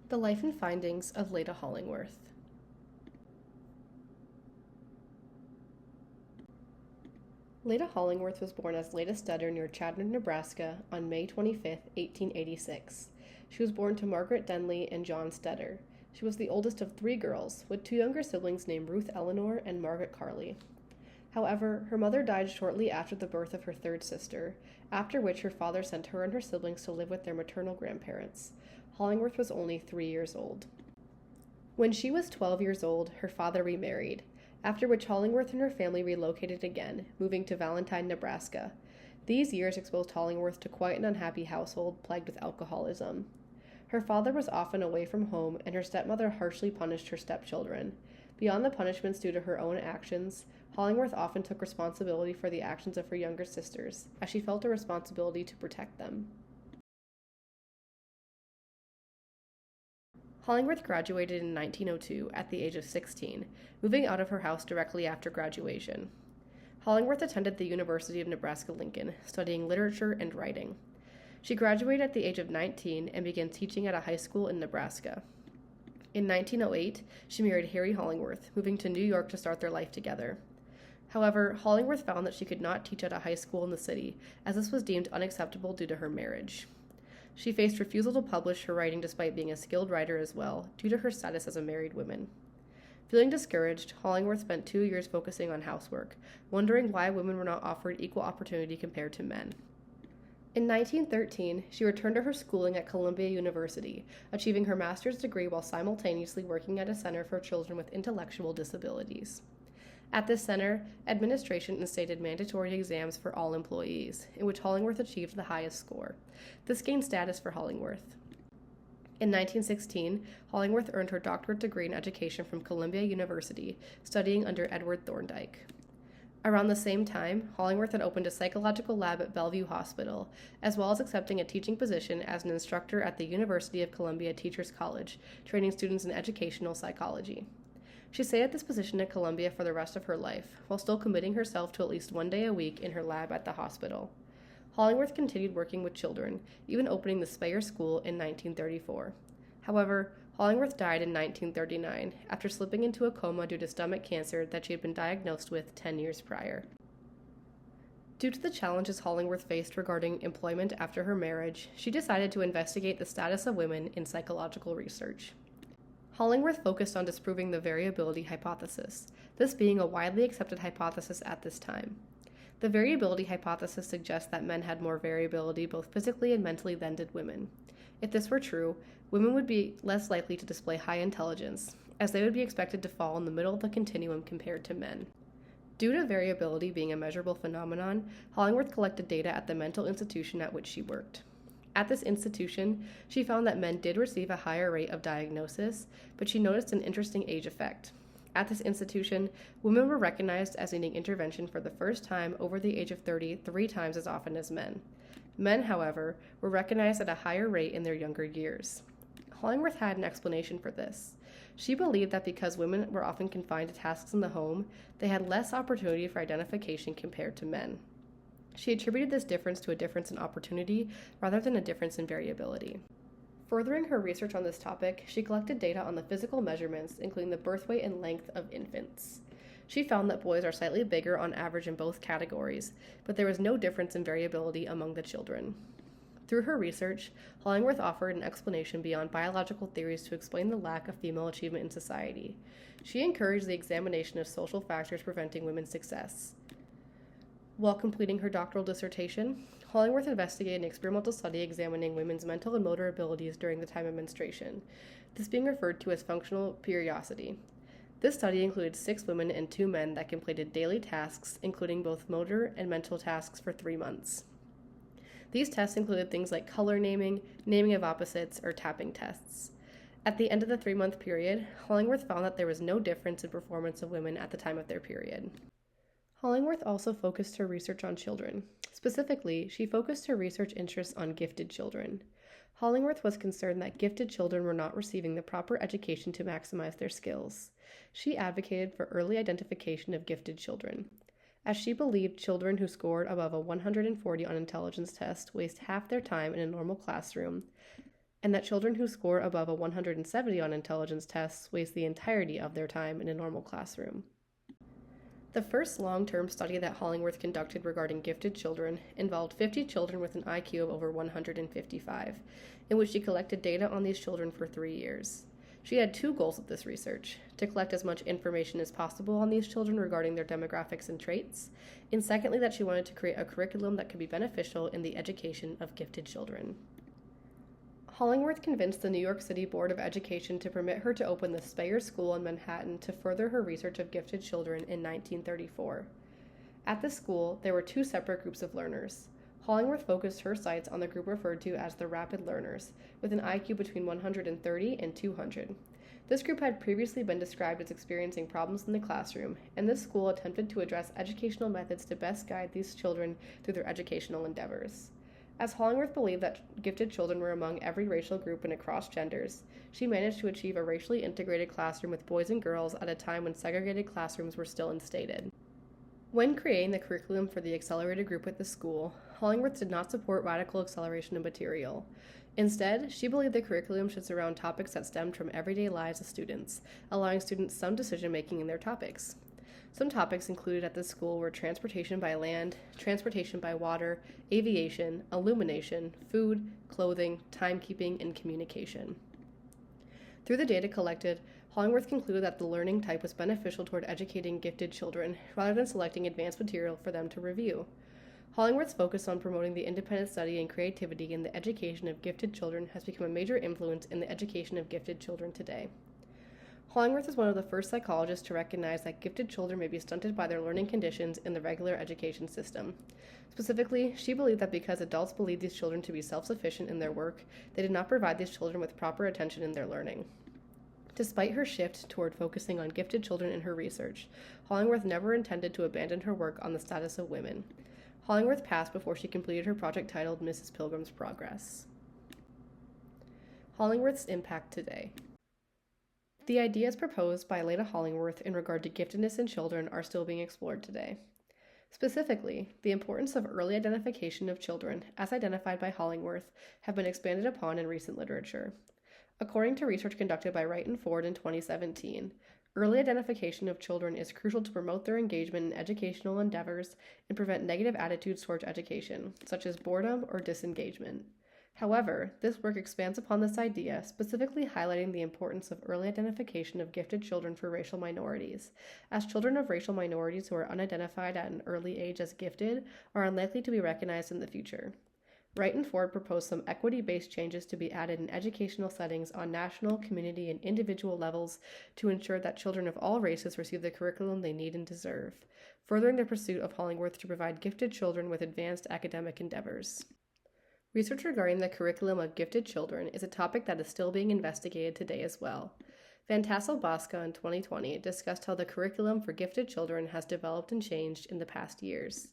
The Life and Findings of Leta Hollingworth. Leta Hollingworth was born as Leta Stetter near Chattanooga, Nebraska on May 25, 1886. She was born to Margaret Denley and John Stetter. She was the oldest of three girls, with two younger siblings named Ruth Eleanor and Margaret Carley. However, her mother died shortly after the birth of her third sister, after which her father sent her and her siblings to live with their maternal grandparents. Hollingworth was only 3 years old. When she was 12 years old, her father remarried, after which Hollingworth and her family relocated again, moving to Valentine, Nebraska. These years exposed Hollingworth to quite an unhappy household plagued with alcoholism. Her father was often away from home, and her stepmother harshly punished her stepchildren. Beyond the punishments due to her own actions, Hollingworth often took responsibility for the actions of her younger sisters, as she felt a responsibility to protect them. Hollingworth graduated in 1902 at the age of 16, moving out of her house directly after graduation. Hollingworth attended the University of Nebraska-Lincoln, studying literature and writing. She graduated at the age of 19 and began teaching at a high school in Nebraska. In 1908, she married Harry Hollingworth, moving to New York to start their life together. However, Hollingworth found that she could not teach at a high school in the city, as this was deemed unacceptable due to her marriage. She faced refusal to publish her writing despite being a skilled writer as well, due to her status as a married woman. Feeling discouraged, Hollingworth spent 2 years focusing on housework, wondering why women were not offered equal opportunity compared to men. In 1913, she returned to her schooling at Columbia University, achieving her master's degree while simultaneously working at a center for children with intellectual disabilities. At this center, administration instated mandatory exams for all employees, in which Hollingworth achieved the highest score. This gained status for Hollingworth. In 1916, Hollingworth earned her doctorate degree in education from Columbia University, studying under Edward Thorndike. Around the same time, Hollingworth had opened a psychological lab at Bellevue Hospital, as well as accepting a teaching position as an instructor at the University of Columbia Teachers College, training students in educational psychology. She stayed at this position at Columbia for the rest of her life, while still committing herself to at least 1 day a week in her lab at the hospital. Hollingworth continued working with children, even opening the Speyer School in 1934. However, Hollingworth died in 1939 after slipping into a coma due to stomach cancer that she had been diagnosed with 10 years prior. Due to the challenges Hollingworth faced regarding employment after her marriage, she decided to investigate the status of women in psychological research. Hollingworth focused on disproving the variability hypothesis, this being a widely accepted hypothesis at this time. The variability hypothesis suggests that men had more variability both physically and mentally than did women. If this were true, women would be less likely to display high intelligence, as they would be expected to fall in the middle of the continuum compared to men. Due to variability being a measurable phenomenon, Hollingworth collected data at the mental institution at which she worked. At this institution, she found that men did receive a higher rate of diagnosis, but she noticed an interesting age effect. At this institution, women were recognized as needing intervention for the first time over the age of 30 3 times as often as men. Men, however, were recognized at a higher rate in their younger years. Hollingworth had an explanation for this. She believed that because women were often confined to tasks in the home, they had less opportunity for identification compared to men. She attributed this difference to a difference in opportunity rather than a difference in variability. Furthering her research on this topic, she collected data on the physical measurements, including the birth weight and length of infants. She found that boys are slightly bigger on average in both categories, but there was no difference in variability among the children. Through her research, Hollingworth offered an explanation beyond biological theories to explain the lack of female achievement in society. She encouraged the examination of social factors preventing women's success. While completing her doctoral dissertation, Hollingworth investigated an experimental study examining women's mental and motor abilities during the time of menstruation, this being referred to as functional periodicity. This study included 6 women and 2 men that completed daily tasks, including both motor and mental tasks, for 3 months. These tests included things like color naming, naming of opposites, or tapping tests. At the end of the 3-month period, Hollingworth found that there was no difference in performance of women at the time of their period. Hollingworth also focused her research on children. Specifically, she focused her research interests on gifted children. Hollingworth was concerned that gifted children were not receiving the proper education to maximize their skills. She advocated for early identification of gifted children, as she believed children who scored above a 140 on intelligence test waste half their time in a normal classroom and that children who score above a 170 on intelligence tests waste the entirety of their time in a normal classroom. The first long-term study that Hollingworth conducted regarding gifted children involved 50 children with an IQ of over 155, in which she collected data on these children for 3 years. She had 2 goals with this research: to collect as much information as possible on these children regarding their demographics and traits, and secondly, that she wanted to create a curriculum that could be beneficial in the education of gifted children. Hollingworth convinced the New York City Board of Education to permit her to open the Speyer School in Manhattan to further her research of gifted children in 1934. At the school, there were 2 separate groups of learners. Hollingworth focused her sights on the group referred to as the rapid learners, with an IQ between 130 and 200. This group had previously been described as experiencing problems in the classroom, and this school attempted to address educational methods to best guide these children through their educational endeavors. As Hollingworth believed that gifted children were among every racial group and across genders, she managed to achieve a racially integrated classroom with boys and girls at a time when segregated classrooms were still instated. When creating the curriculum for the accelerated group at the school, Hollingworth did not support radical acceleration of material. Instead, she believed the curriculum should surround topics that stemmed from everyday lives of students, allowing students some decision-making in their topics. Some topics included at this school were transportation by land, transportation by water, aviation, illumination, food, clothing, timekeeping, and communication. Through the data collected, Hollingworth concluded that the learning type was beneficial toward educating gifted children rather than selecting advanced material for them to review. Hollingworth's focus on promoting the independent study and creativity in the education of gifted children has become a major influence in the education of gifted children today. Hollingworth is one of the first psychologists to recognize that gifted children may be stunted by their learning conditions in the regular education system. Specifically, she believed that because adults believed these children to be self-sufficient in their work, they did not provide these children with proper attention in their learning. Despite her shift toward focusing on gifted children in her research, Hollingworth never intended to abandon her work on the status of women. Hollingworth passed before she completed her project titled Mrs. Pilgrim's Progress. Hollingworth's impact today. The ideas proposed by Leta Hollingworth in regard to giftedness in children are still being explored today. Specifically, the importance of early identification of children, as identified by Hollingworth, have been expanded upon in recent literature. According to research conducted by Wright and Ford in 2017, early identification of children is crucial to promote their engagement in educational endeavors and prevent negative attitudes towards education, such as boredom or disengagement. However, this work expands upon this idea, specifically highlighting the importance of early identification of gifted children for racial minorities, as children of racial minorities who are unidentified at an early age as gifted are unlikely to be recognized in the future. Wright and Ford proposed some equity-based changes to be added in educational settings on national, community, and individual levels to ensure that children of all races receive the curriculum they need and deserve, furthering the pursuit of Hollingworth to provide gifted children with advanced academic endeavors. Research regarding the curriculum of gifted children is a topic that is still being investigated today as well. Van Tassel-Bosca in 2020 discussed how the curriculum for gifted children has developed and changed in the past years.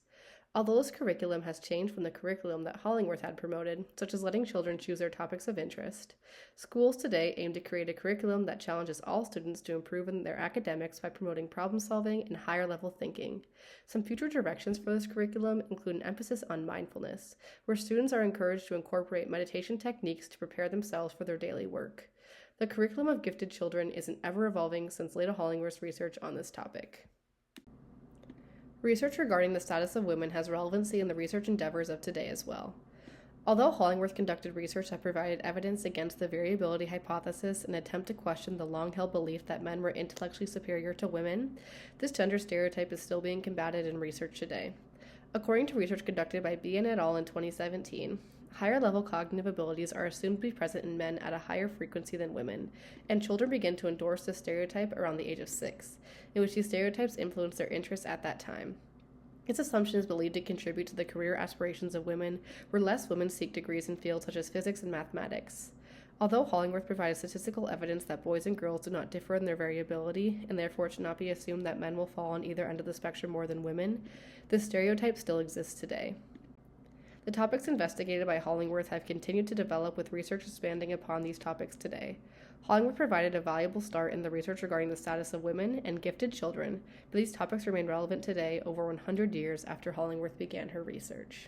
Although this curriculum has changed from the curriculum that Hollingworth had promoted, such as letting children choose their topics of interest, schools today aim to create a curriculum that challenges all students to improve in their academics by promoting problem-solving and higher-level thinking. Some future directions for this curriculum include an emphasis on mindfulness, where students are encouraged to incorporate meditation techniques to prepare themselves for their daily work. The curriculum of gifted children is an ever-evolving since Leta Hollingworth's research on this topic. Research regarding the status of women has relevancy in the research endeavors of today as well. Although Hollingworth conducted research that provided evidence against the variability hypothesis in an attempt to question the long-held belief that men were intellectually superior to women, this gender stereotype is still being combated in research today. According to research conducted by Bien et al. In 2017, higher-level cognitive abilities are assumed to be present in men at a higher frequency than women, and children begin to endorse this stereotype around the age of 6, in which these stereotypes influence their interests at that time. Its assumption is believed to contribute to the career aspirations of women, where less women seek degrees in fields such as physics and mathematics. Although Hollingworth provided statistical evidence that boys and girls do not differ in their variability, and therefore it should not be assumed that men will fall on either end of the spectrum more than women, this stereotype still exists today. The topics investigated by Hollingworth have continued to develop, with research expanding upon these topics today. Hollingworth provided a valuable start in the research regarding the status of women and gifted children, but these topics remain relevant today over 100 years after Hollingworth began her research.